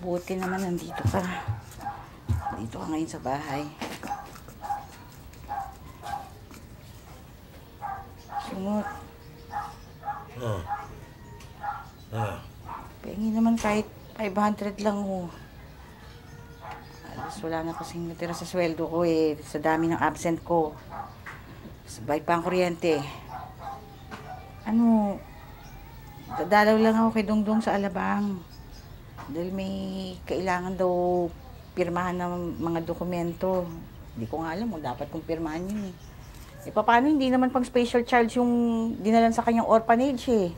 Buti naman nandito ka. Dito ka ngayon sa bahay. Sungot. Pahingi naman kahit 500 lang ho. Alas wala na kasing natira sa sweldo ko eh. Sa dami ng absent ko. Sabay pa ang kuryente. Ano, dadalaw lang ako kay Dongdong sa Alabang. Dahil may kailangan daw pirmahan ng mga dokumento. Hindi ko nga alam kung dapat kong pirmahan yun eh. Eh paano hindi naman pang special charge yung dinalan sa kanyang orphanage eh.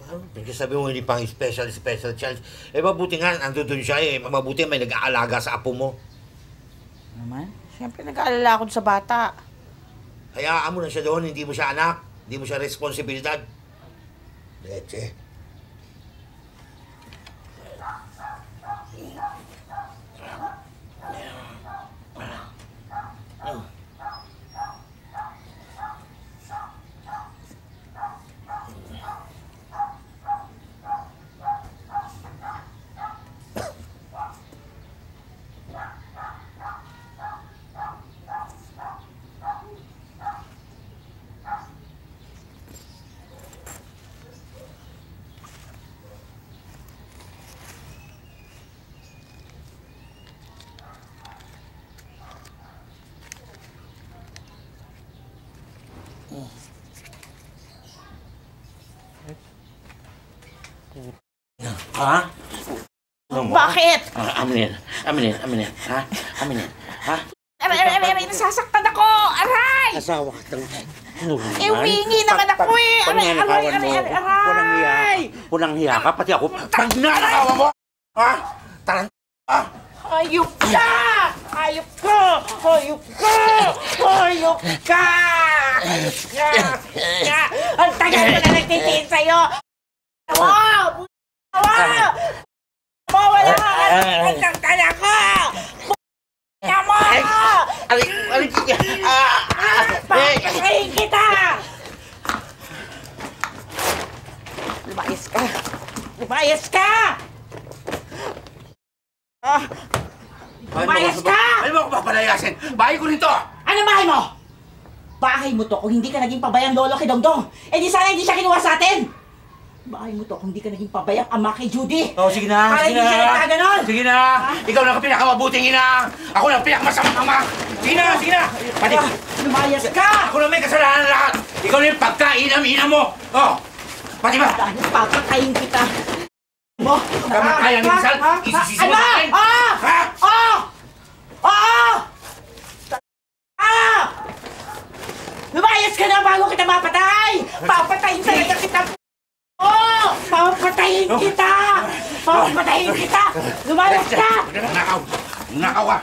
Sabi mo hindi pang special charge. Eh mabuti nga, andun siya eh. Mabuti may nag-aalaga sa apo mo. Naman? Siyempre nag-aalala ako sa bata. Hayaan mo na siya doon, hindi mo siya anak. Hindi mo siya responsibilidad. Leche. Ha? Bakit? Amin yan. Ha? Aray, nasasaktan ako! Aray! Asawa ka lang. Eh, wingi naman ako eh! Aray! Walang hiya ka, pati ako. Pag nanakawa mo! Ha? Tarant! Hayop ka! Hayop ka! Hayop ka! Hayop ka! Ang tagal ko na nagtitiin sa'yo! Wow! Wow! Mawala ka! Ang tangkal ako! Tama! Alik! Papatayin kita! Lumayas ka! Lumayas ka! Lumayas ka! Ano mo ako papalayasin? Bahay ko rin to! Ano bahay mo? Bahay mo to kung hindi ka naging pabayang lolo kay Dongdong. Eh di sana hindi siya kinuha sa atin! Bahay mo to kung hindi ka naging pabayang ama kay Judy. Oh, sige na. Para hindi siya nagkaganon. Sige na. Ikaw lang ang pinakamabuting ina. Ako lang ang pinakamasamang ama. Sige na. Pati. Lumayas ka! Ako lang may kasalanan lahat. Ikaw lang yung pagkainam-inam mo. Oh. Pati ba? Dahil papatayin kita. Mo? Kamatay ang insal. Isisisi mo sa akin. Ha? Lumayas ka na bago kita mapatay! Papatayin talaga kita! Papatayin kita! Lumayas ka! Nakaw ka.